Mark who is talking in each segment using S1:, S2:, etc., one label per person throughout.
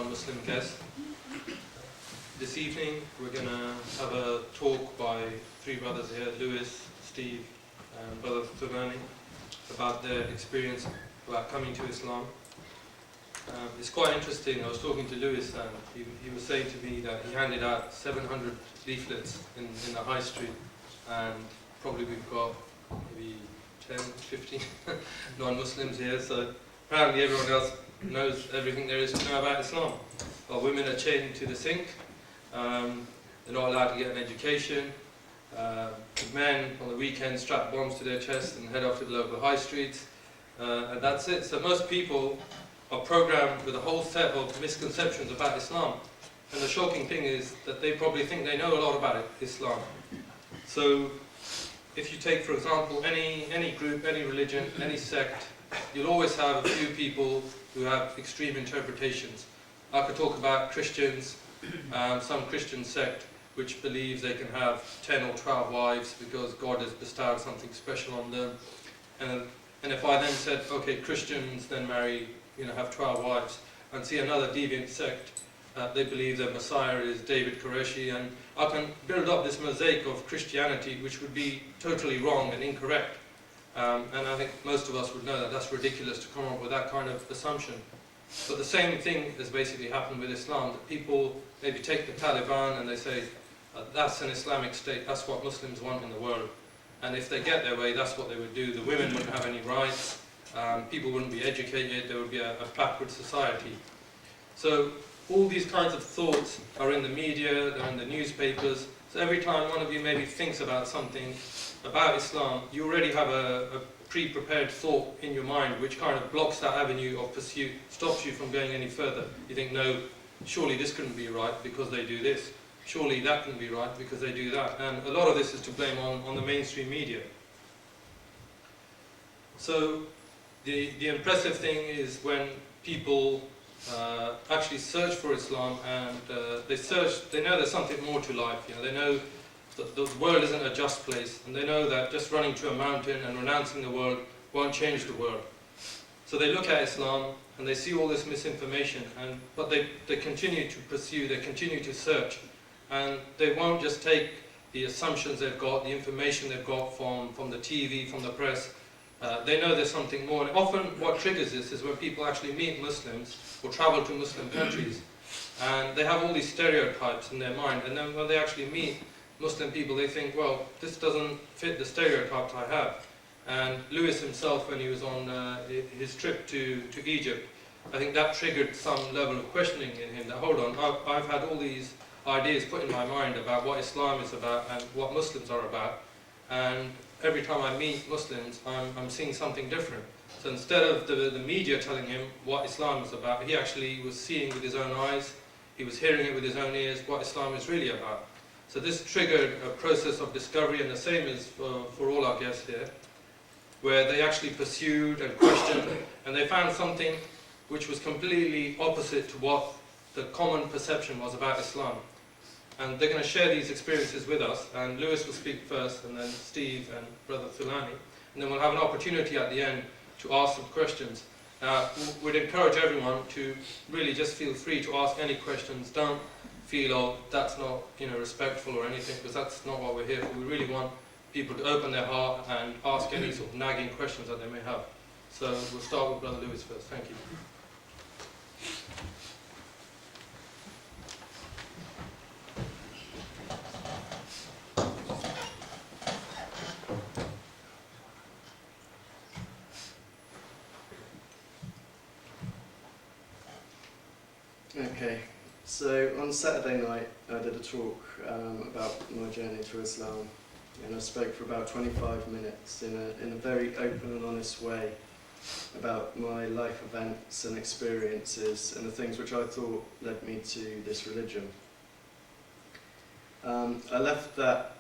S1: non-Muslim guests. This evening we're going to have a talk by three brothers here, Lewis, Steve and Brother Thulani, about their experience about coming to Islam. It's quite interesting. I was talking to Lewis and he was saying to me that he handed out 700 leaflets in the high street, and probably we've got maybe 10, 15 non-Muslims here, so apparently everyone else knows everything there is to know about Islam. Well, women are chained to the sink, they're not allowed to get an education, men on the weekend strap bombs to their chests and head off to the local high streets, and that's it. So most people are programmed with a whole set of misconceptions about Islam, and the shocking thing is that they probably think they know a lot about Islam. So if you take, for example, any group, any religion, any sect, you'll always have a few people who have extreme interpretations. I could talk about Christians, some Christian sect which believes they can have 10 or 12 wives because God has bestowed something special on them. And if I then said, okay, Christians then marry, have 12 wives, and see another deviant sect, they believe their Messiah is David Qureshi, and I can build up this mosaic of Christianity which would be totally wrong and incorrect. And I think most of us would know that that's ridiculous to come up with that kind of assumption. But the same thing has basically happened with Islam, that people maybe take the Taliban and they say, that's an Islamic state, that's what Muslims want in the world. And if they get their way, that's what they would do. The women wouldn't have any rights, people wouldn't be educated, there would be a backward society. So all these kinds of thoughts are in the media, they're in the newspapers. So every time one of you maybe thinks about something about Islam, you already have a pre-prepared thought in your mind which kind of blocks that avenue of pursuit, stops you from going any further. You think, no, surely this couldn't be right because they do this. Surely that couldn't be right because they do that. And a lot of this is to blame on the mainstream media. So the impressive thing is when people actually search for Islam, and they know there's something more to life. They know that the world isn't a just place, and they know that just running to a mountain and renouncing the world won't change the world. So they look at Islam and they see all this misinformation, but they continue to pursue, they continue to search, and they won't just take the assumptions they've got, the information they've got from the TV, from the press. They know there's something more. And often what triggers this is when people actually meet Muslims or travel to Muslim countries, and they have all these stereotypes in their mind, and then when they actually meet Muslim people, they think, well, this doesn't fit the stereotypes I have. And Lewis himself, when he was on his trip to Egypt, I think that triggered some level of questioning in him, that hold on, I've had all these ideas put in my mind about what Islam is about and what Muslims are about, and every time I meet Muslims, I'm seeing something different. So instead of the media telling him what Islam is about, he actually was seeing with his own eyes, he was hearing it with his own ears, what Islam is really about. So this triggered a process of discovery, and the same is for all our guests here, where they actually pursued and questioned, and they found something which was completely opposite to what the common perception was about Islam. And they're going to share these experiences with us, and Lewis will speak first, and then Steve and Brother Thulani, and then we'll have an opportunity at the end to ask some questions. We'd encourage everyone to really just feel free to ask any questions. Don't feel, oh, that's not respectful or anything, because that's not what we're here for. We really want people to open their heart and ask any sort of nagging questions that they may have. So we'll start with Brother Lewis first. Thank you.
S2: Okay, so on Saturday night I did a talk about my journey to Islam, and I spoke for about 25 minutes in a very open and honest way about my life events and experiences and the things which I thought led me to this religion. I left that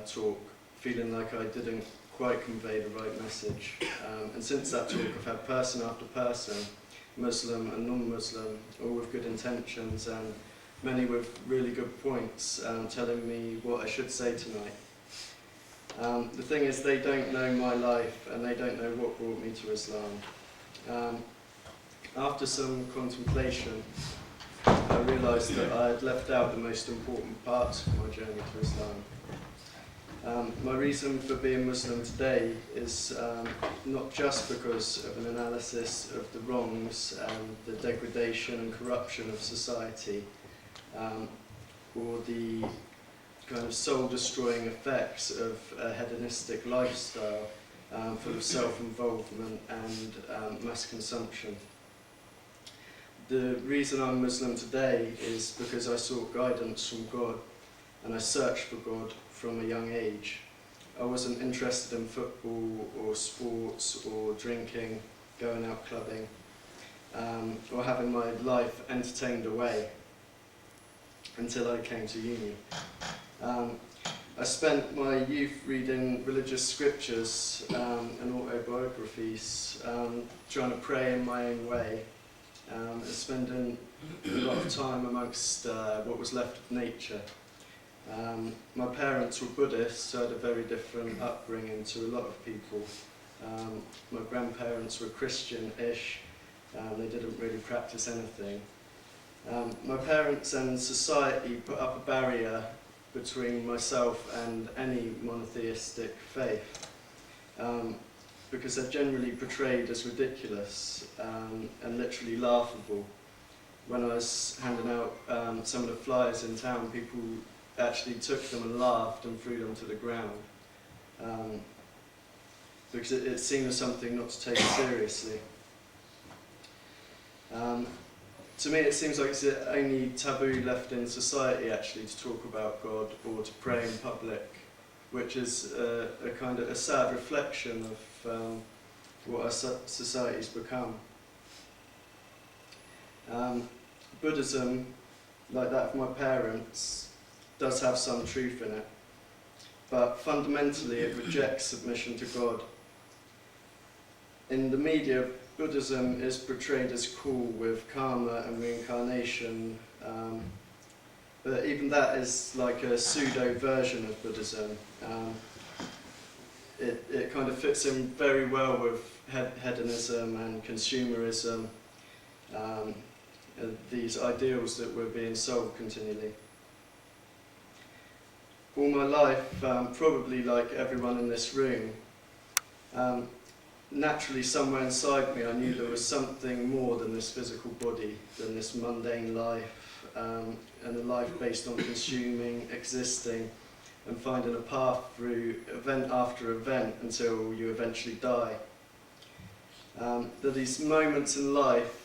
S2: talk feeling like I didn't quite convey the right message, and since that talk I've had person after person, Muslim and non-Muslim, all with good intentions and many with really good points, telling me what I should say tonight. The thing is, they don't know my life and they don't know what brought me to Islam. After some contemplation, I realised that I had left out the most important parts of my journey to Islam. My reason for being Muslim today is not just because of an analysis of the wrongs and the degradation and corruption of society, or the kind of soul-destroying effects of a hedonistic lifestyle full of self-involvement and mass consumption. The reason I'm Muslim today is because I sought guidance from God, and I searched for God from a young age. I wasn't interested in football or sports or drinking, going out clubbing, or having my life entertained away until I came to uni. I spent my youth reading religious scriptures and autobiographies, trying to pray in my own way, and spending a lot of time amongst what was left of nature. My parents were Buddhists, so I had a very different upbringing to a lot of people. My grandparents were Christian-ish, they didn't really practice anything. My parents and society put up a barrier between myself and any monotheistic faith, because they're generally portrayed as ridiculous and literally laughable. When I was handing out some of the flyers in town, people actually took them and laughed and threw them to the ground, because it seemed as something not to take seriously. To me, it seems like it's the only taboo left in society, actually, to talk about God or to pray in public, which is a kind of a sad reflection of what our society's become. Buddhism, like that of my parents, does have some truth in it, but fundamentally it rejects submission to God. In the media, Buddhism is portrayed as cool with karma and reincarnation, but even that is like a pseudo version of Buddhism. It kind of fits in very well with hedonism and consumerism, these ideals that we're being sold continually. All my life, probably like everyone in this room, naturally somewhere inside me I knew there was something more than this physical body, than this mundane life, and a life based on consuming, existing, and finding a path through event after event until you eventually die. There are these moments in life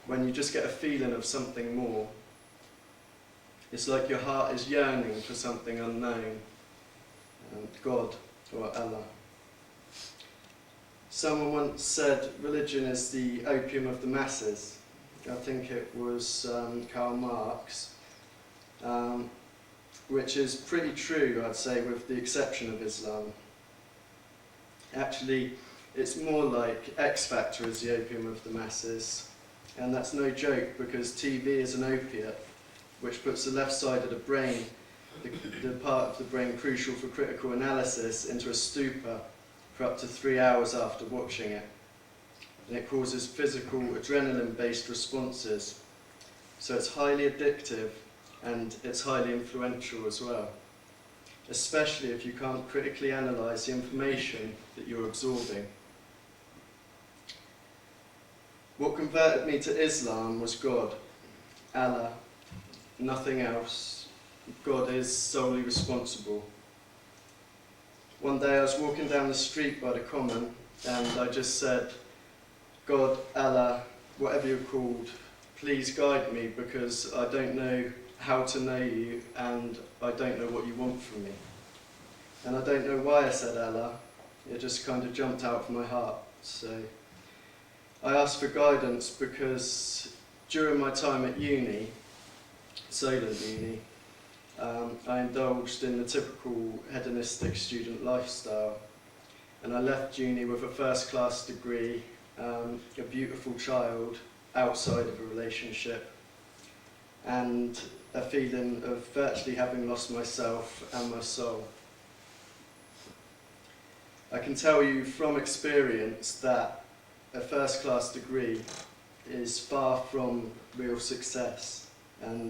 S2: when you just get a feeling of something more. It's like your heart is yearning for something unknown, God or Allah. Someone once said religion is the opium of the masses. I think it was Karl Marx, which is pretty true, I'd say, with the exception of Islam. Actually, it's more like X Factor is the opium of the masses, and that's no joke, because TV is an opiate, which puts the left side of the brain, the part of the brain crucial for critical analysis, into a stupor for up to 3 hours after watching it. And it causes physical adrenaline-based responses. So it's highly addictive and it's highly influential as well, especially if you can't critically analyse the information that you're absorbing. What converted me to Islam was God, Allah, nothing else. God is solely responsible. One day I was walking down the street by the common and I just said, God, Allah, whatever you're called, please guide me, because I don't know how to know you and I don't know what you want from me. And I don't know why I said Allah, it just kind of jumped out from my heart. So I asked for guidance because during my time at uni, Solent Uni, I indulged in the typical hedonistic student lifestyle, and I left uni with a first-class degree, a beautiful child outside of a relationship, and a feeling of virtually having lost myself and my soul. I can tell you from experience that a first-class degree is far from real success, and